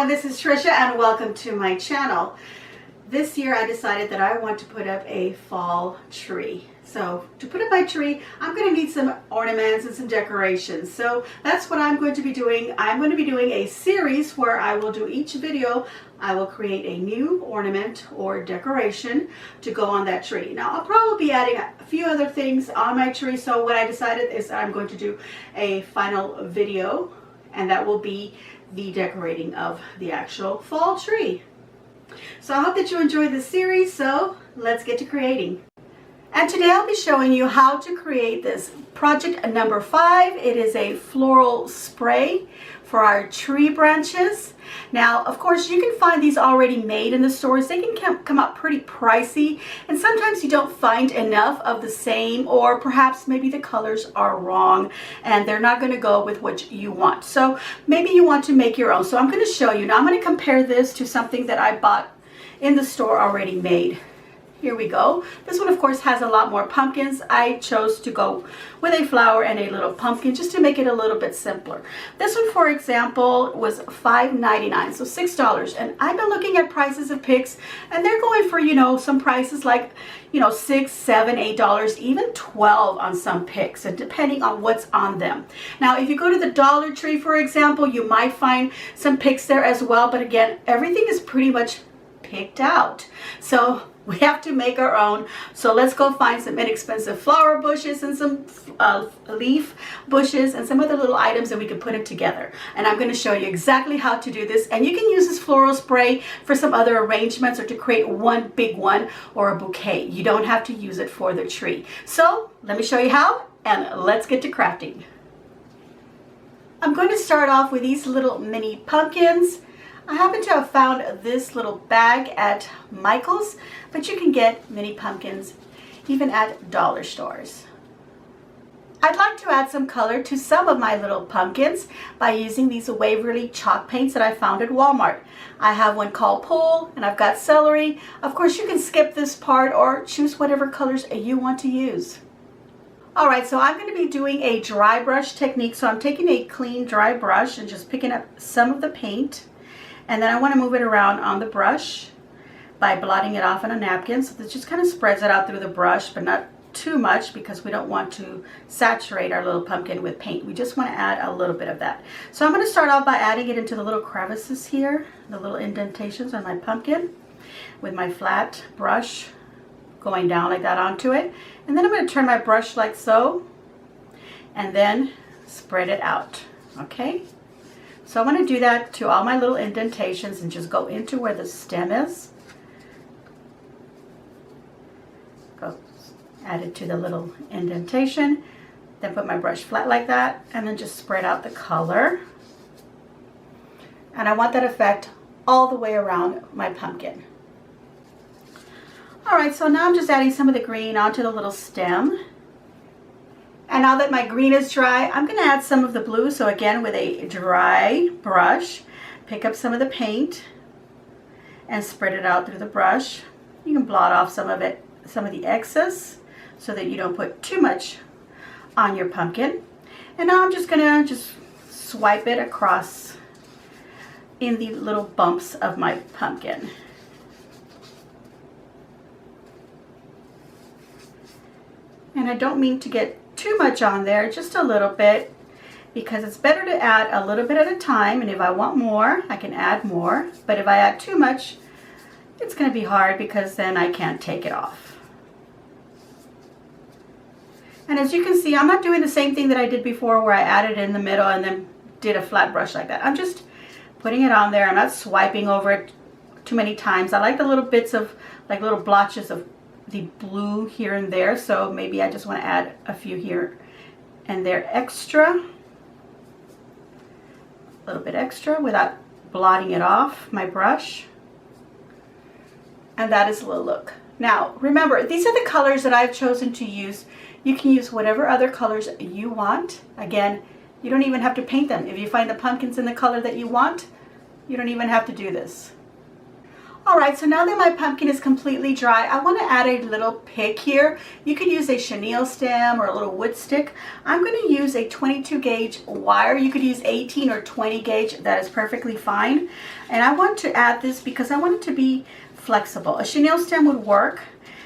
this is Trisha and welcome to my channel. This year I decided that I want to put up a fall tree. So to put up my tree, I'm going to need some ornaments and some decorations. So that's what I'm going to be doing. I'm going to be doing a series where I will do each video. I will create a new ornament or decoration to go on that tree. Now I'll probably be adding a few other things on my tree. So what I decided is I'm going to do a final video, and that will be the decorating of the actual fall tree. So I hope that you enjoy this series, so let's get to creating. And today I'll be showing you how to create this project number 5. It is a floral spray for our tree branches. Now, of course, you can find these already made in the stores. They can come out pretty pricey, and sometimes you don't find enough of the same, or perhaps maybe the colors are wrong and they're not going to go with what you want. So maybe you want to make your own. So I'm going to show you. Now I'm going to compare this to something that I bought in the store already made. Here we go. This one, of course, has a lot more pumpkins. I chose to go with a flower and a little pumpkin just to make it a little bit simpler. This one, for example, was $5.99, so $6. And I've been looking at prices of picks, and they're going for, some prices like, $6, $7, $8, even $12 on some picks, and depending on what's on them. Now, if you go to the Dollar Tree, for example, you might find some picks there as well. But again, everything is pretty much picked out. So we have to make our own. So let's go find some inexpensive flower bushes and some leaf bushes and some other little items that we can put it together. And I'm going to show you exactly how to do this. And you can use this floral spray for some other arrangements or to create one big one or a bouquet. You don't have to use it for the tree. So let me show you how, and let's get to crafting. I'm going to start off with these little mini pumpkins. I happen to have found this little bag at Michael's, but you can get mini pumpkins even at dollar stores. I'd like to add some color to some of my little pumpkins by using these Waverly chalk paints that I found at Walmart. I have one called Pool, and I've got Celery. Of course, you can skip this part or choose whatever colors you want to use. Alright, so I'm going to be doing a dry brush technique. So I'm taking a clean dry brush and just picking up some of the paint. And then I want to move it around on the brush by blotting it off on a napkin. So this just kind of spreads it out through the brush, but not too much because we don't want to saturate our little pumpkin with paint. We just want to add a little bit of that. So I'm going to start off by adding it into the little crevices here, the little indentations on my pumpkin with my flat brush going down like that onto it. And then I'm going to turn my brush like so and then spread it out. Okay? So I want to do that to all my little indentations and just go into where the stem is. Go add it to the little indentation. Then put my brush flat like that and then just spread out the color. And I want that effect all the way around my pumpkin. Alright, so now I'm just adding some of the green onto the little stem. And now that my green is dry, I'm going to add some of the blue. So again, with a dry brush, pick up some of the paint and spread it out through the brush. You can blot off some of the excess so that you don't put too much on your pumpkin. And now I'm just going to swipe it across in the little bumps of my pumpkin. And I don't mean to get too much on there, just a little bit, because it's better to add a little bit at a time, and if I want more I can add more, but if I add too much it's going to be hard because then I can't take it off. And as you can see, I'm not doing the same thing that I did before where I added in the middle and then did a flat brush like that. I'm just putting it on there. I'm not swiping over it too many times. I like the little bits of, like little blotches of the blue here and there, so maybe I just want to add a few here and there extra, a little bit extra without blotting it off my brush. And that is the look. Now remember, these are the colors that I've chosen to use. You can use whatever other colors you want. Again, you don't even have to paint them. If you find the pumpkins in the color that you want, you don't even have to do this. All right, so now that my pumpkin is completely dry, I want to add a little pick here. You could use a chenille stem or a little wood stick. I'm going to use a 22 gauge wire. You could use 18 or 20 gauge. That is perfectly fine. And I want to add this because I want it to be flexible. A chenille stem would work.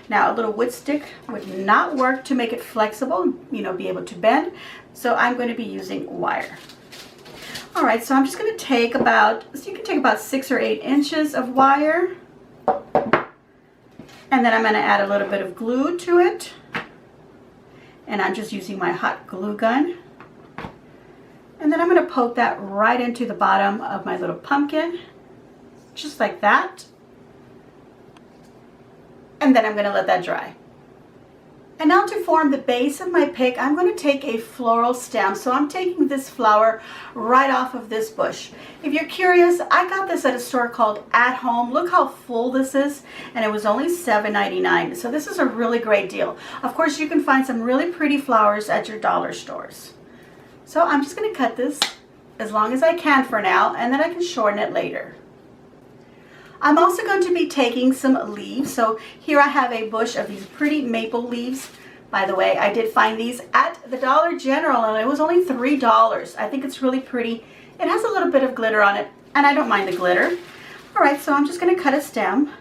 Now a little wood stick would not work to make it flexible, you know, be able to bend. So I'm going to be using wire. All right, so I'm just going to take about, so you can take about 6 or 8 inches of wire. And then I'm going to add a little bit of glue to it. And I'm just using my hot glue gun. And then I'm going to poke that right into the bottom of my little pumpkin, just like that. And then I'm going to let that dry. And now to form the base of my pick, I'm going to take a floral stem. So I'm taking this flower right off of this bush. If you're curious, I got this at a store called At Home. Look how full this is, and it was only $7.99. So this is a really great deal. Of course, you can find some really pretty flowers at your dollar stores. So I'm just going to cut this as long as I can for now, and then I can shorten it later. I'm also going to be taking some leaves. So here I have a bush of these pretty maple leaves. By the way, I did find these at the Dollar General and it was only $3. I think it's really pretty. It has a little bit of glitter on it and I don't mind the glitter. All right, so I'm just going to cut a stem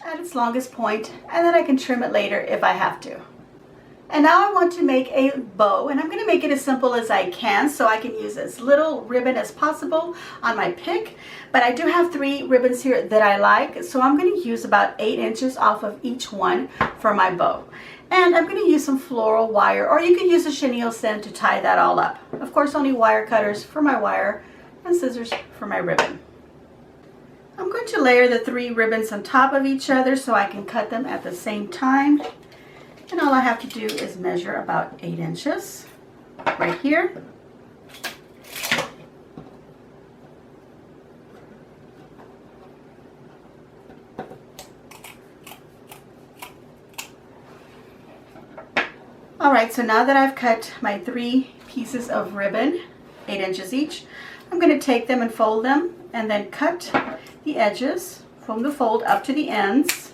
at its longest point and then I can trim it later if I have to. And now I want to make a bow, and I'm going to make it as simple as I can so I can use as little ribbon as possible on my pick. But I do have 3 ribbons here that I like, so I'm going to use about 8 inches off of each one for my bow. And I'm going to use some floral wire, or you can use a chenille stem to tie that all up. Of course, only wire cutters for my wire and scissors for my ribbon. I'm going to layer the 3 ribbons on top of each other so I can cut them at the same time. And all I have to do is measure about 8 inches right here. All right, so now that I've cut my 3 pieces of ribbon, 8 inches each, I'm going to take them and fold them and then cut the edges from the fold up to the ends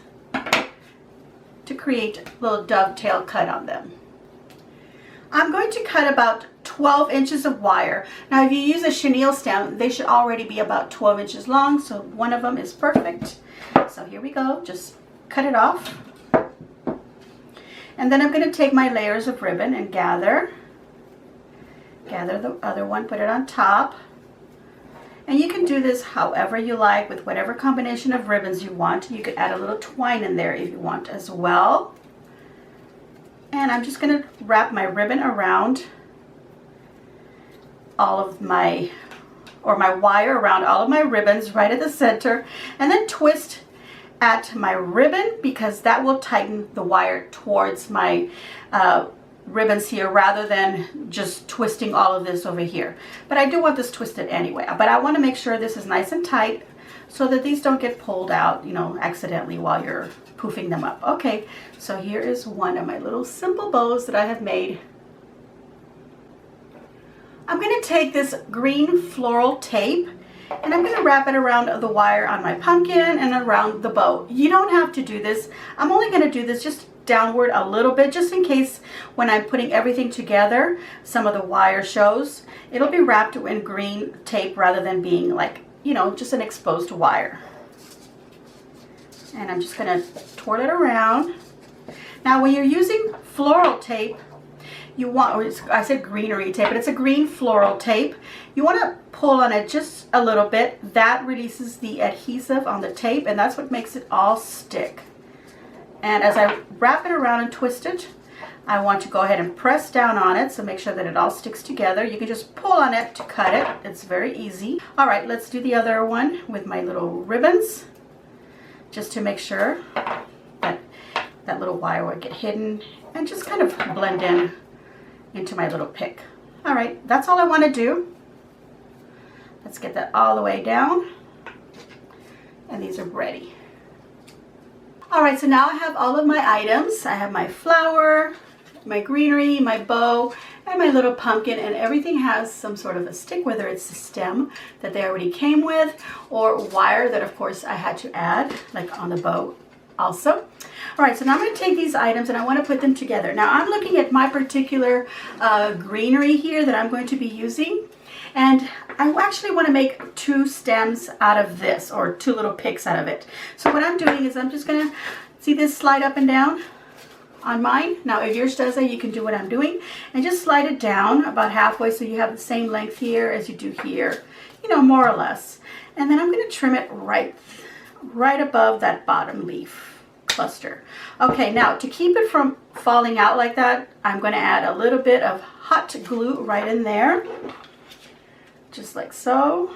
to create a little dovetail cut on them. I'm going to cut about 12 inches of wire. Now if you use a chenille stem, they should already be about 12 inches long, so one of them is perfect. So here we go, just cut it off. And then I'm going to take my layers of ribbon and gather the other one, put it on top. And you can do this however you like with whatever combination of ribbons you want. You could add a little twine in there if you want as well. And I'm just going to wrap my ribbon around all of my wire around all of my ribbons right at the center, and then twist at my ribbon because that will tighten the wire towards my ribbons here rather than just twisting all of this over here. But I do want this twisted anyway, but I want to make sure this is nice and tight so that these don't get pulled out, you know, accidentally while you're poofing them up. Okay, so here is one of my little simple bows that I have made. I'm going to take this green floral tape and I'm going to wrap it around the wire on my pumpkin and around the bow. You don't have to do this. I'm only going to do this just downward a little bit, just in case when I'm putting everything together, some of the wire shows. It'll be wrapped in green tape rather than being like, you know, just an exposed wire. And I'm just going to twirl it around. Now, when you're using floral tape, you want, or I said greenery tape, but it's a green floral tape. You want to pull on it just a little bit. That releases the adhesive on the tape, and that's what makes it all stick. And as I wrap it around and twist it, I want to go ahead and press down on it, so make sure that it all sticks together. You can just pull on it to cut it. It's very easy. All right, let's do the other one with my little ribbons, just to make sure that that little wire will get hidden and just kind of blend in into my little pick. All right, that's all I want to do. Let's get that all the way down. And these are ready. All right, so now I have all of my items. I have my flower, my greenery, my bow, and my little pumpkin, and everything has some sort of a stick, whether it's the stem that they already came with or wire that of course I had to add, like on the bow also. All right, so now I'm going to take these items and I want to put them together. Now I'm looking at my particular greenery here that I'm going to be using, and I actually want to make 2 stems out of this, or 2 little picks out of it. So what I'm doing is I'm just going to see this slide up and down on mine. Now if yours does that, you can do what I'm doing and just slide it down about halfway so you have the same length here as you do here, you know, more or less. And then I'm going to trim it right above that bottom leaf cluster. Okay, now to keep it from falling out like that, I'm going to add a little bit of hot glue right in there, just like so.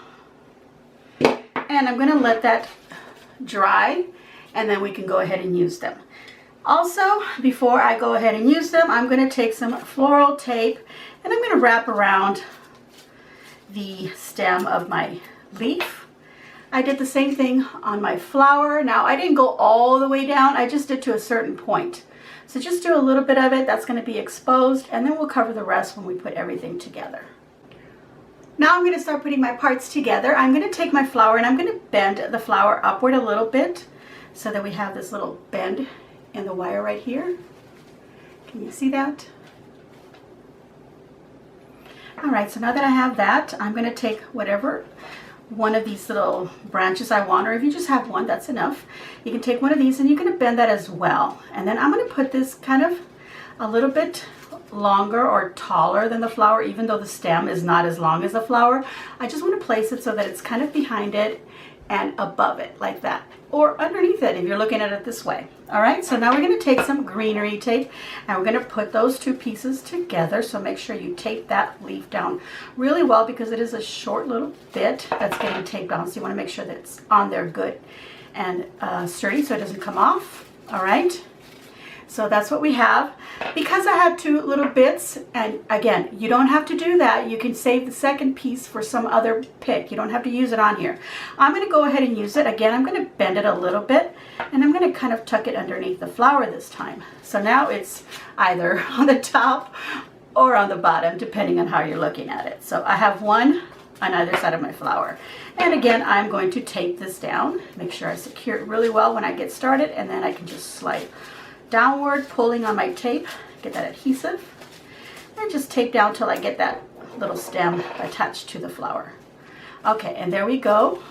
And I'm going to let that dry, and then we can go ahead and use them. Also, before I go ahead and use them, I'm going to take some floral tape and I'm going to wrap around the stem of my leaf. I did the same thing on my flower. Now I didn't go all the way down, I just did to a certain point. So just do a little bit of it, that's going to be exposed, and then we'll cover the rest when we put everything together. Now I'm going to start putting my parts together. I'm going to take my flower and I'm going to bend the flower upward a little bit so that we have this little bend in the wire right here. Can you see that? All right, so now that I have that, I'm going to take whatever one of these little branches I want, or if you just have one, that's enough. You can take one of these and you're going to bend that as well. And then I'm going to put this kind of a little bit longer or taller than the flower, even though the stem is not as long as the flower. I just want to place it so that it's kind of behind it and above it like that, or underneath it if you're looking at it this way. All right, so now we're going to take some greenery tape and we're going to put those 2 pieces together. So make sure you tape that leaf down really well because it is a short little bit that's getting taped on, so you want to make sure that it's on there good and sturdy so it doesn't come off. All right, so that's what we have. Because I had 2 little bits, and again, you don't have to do that. You can save the second piece for some other pick. You don't have to use it on here. I'm going to go ahead and use it. Again, I'm going to bend it a little bit, and I'm going to kind of tuck it underneath the flower this time. So now it's either on the top or on the bottom, depending on how you're looking at it. So I have one on either side of my flower. And again, I'm going to tape this down. Make sure I secure it really well when I get started, and then I can just slide downward, pulling on my tape, get that adhesive, and just tape down till I get that little stem attached to the flower. Okay, and there we go.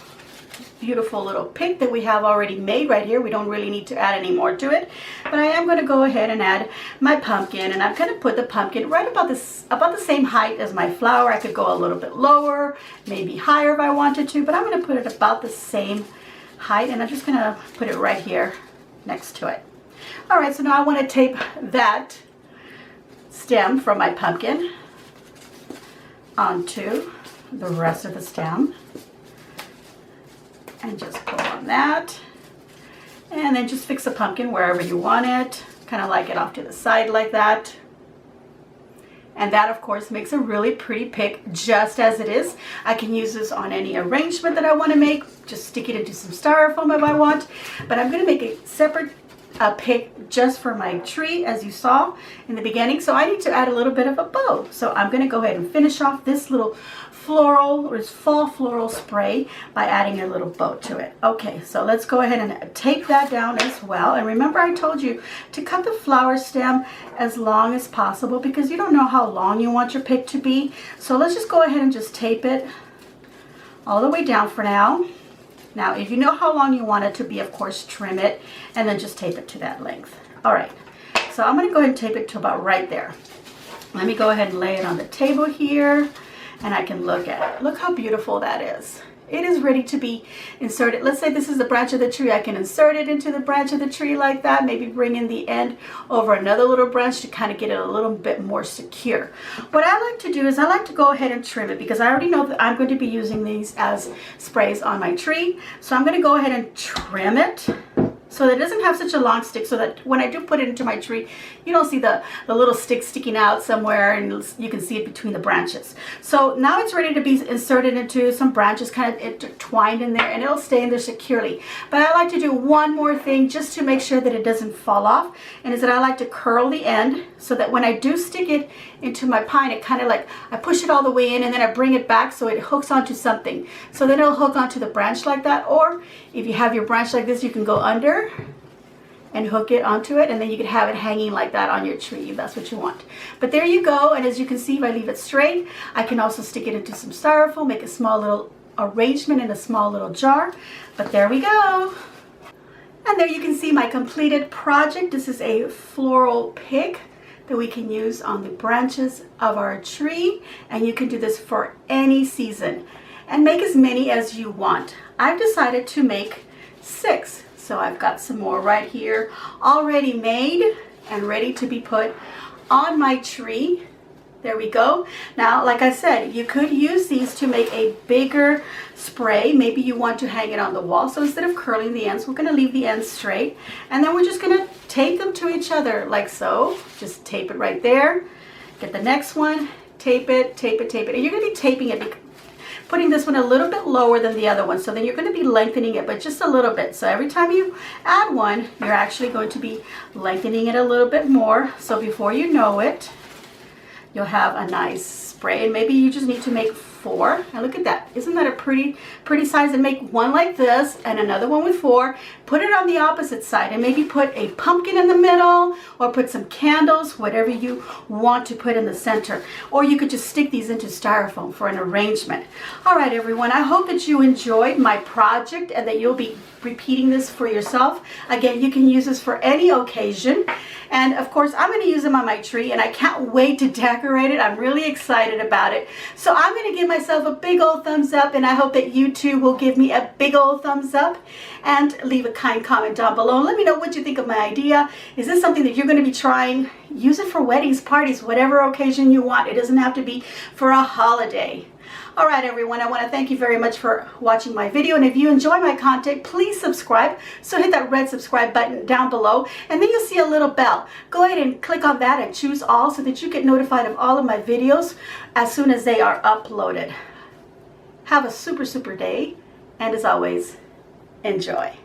Beautiful little pick that we have already made right here. We don't really need to add any more to it, but I am going to go ahead and add my pumpkin, and I'm going to put the pumpkin right about the same height as my flower. I could go a little bit lower, maybe higher if I wanted to, but I'm going to put it about the same height, and I'm just going to put it right here next to it. All right, so now I want to tape that stem from my pumpkin onto the rest of the stem, and just pull on that, and then just fix the pumpkin wherever you want it, kind of like it off to the side like that. And that of course makes a really pretty pick just as it is. I can use this on any arrangement that I want to make, just stick it into some styrofoam if I want, but I'm going to make a separate pick just for my tree, as you saw in the beginning. So I need to add a little bit of a bow. So I'm going to go ahead and finish off this little floral, or this fall floral spray, by adding a little bow to it. Okay, so let's go ahead and tape that down as well. And remember, I told you to cut the flower stem as long as possible because you don't know how long you want your pick to be. So let's just go ahead and just tape it all the way down for now. Now, if you know how long you want it to be, of course, trim it and then just tape it to that length. All right, so I'm going to go ahead and tape it to about right there. Let me go ahead and lay it on the table here, and I can look at it. Look how beautiful that is. It is ready to be inserted. Let's say this is the branch of the tree. I can insert it into the branch of the tree like that, maybe bring in the end over another little branch to kind of get it a little bit more secure. What I like to do is I like to go ahead and trim it because I already know that I'm going to be using these as sprays on my tree. So I'm going to go ahead and trim it so that it doesn't have such a long stick, so that when I do put it into my tree, you don't see the little stick sticking out somewhere, and you can see it between the branches. So now it's ready to be inserted into some branches, kind of intertwined in there, and it'll stay in there securely. But I like to do one more thing just to make sure that it doesn't fall off, and is that I like to curl the end so that when I do stick it into my pine, it kind of like, I push it all the way in and then I bring it back so it hooks onto something. So then it'll hook onto the branch like that, or if you have your branch like this, you can go under and hook it onto it, and then you could have it hanging like that on your tree if that's what you want. But there you go, and as you can see, if I leave it straight, I can also stick it into some styrofoam, make a small little arrangement in a small little jar. But there we go. And there you can see my completed project. This is a floral pick that we can use on the branches of our tree, and you can do this for any season and make as many as you want. I've decided to make 6, so I've got some more right here already made and ready to be put on my tree. There we go. Now, like I said, you could use these to make a bigger spray. Maybe you want to hang it on the wall. So instead of curling the ends, we're going to leave the ends straight. And then we're just going to tape them to each other like so. Just tape it right there. Get the next one, tape it, tape it, tape it. And you're going to be taping it, putting this one a little bit lower than the other one. So then you're going to be lengthening it, but just a little bit. So every time you add one, you're actually going to be lengthening it a little bit more. So before you know it, you'll have a nice spray, and maybe you just need to make 4. And look at that. Isn't that a pretty size? And make one like this and another one with 4. Put it on the opposite side and maybe put a pumpkin in the middle, or put some candles, whatever you want to put in the center. Or you could just stick these into styrofoam for an arrangement. All right, everyone, I hope that you enjoyed my project and that you'll be repeating this for yourself. Again, you can use this for any occasion. And of course, I'm going to use them on my tree, and I can't wait to decorate it. I'm really excited about it. So I'm going to give myself a big old thumbs up, and I hope that you too will give me a big old thumbs up and leave a kind comment down below. Let me know what you think of my idea. Is this something that you're going to be trying? Use it for weddings, parties, whatever occasion you want. It doesn't have to be for a holiday. All right, everyone, I want to thank you very much for watching my video. And if you enjoy my content, please subscribe. So hit that red subscribe button down below, and then you'll see a little bell. Go ahead and click on that and choose all so that you get notified of all of my videos as soon as they are uploaded. Have a super day, and as always, enjoy.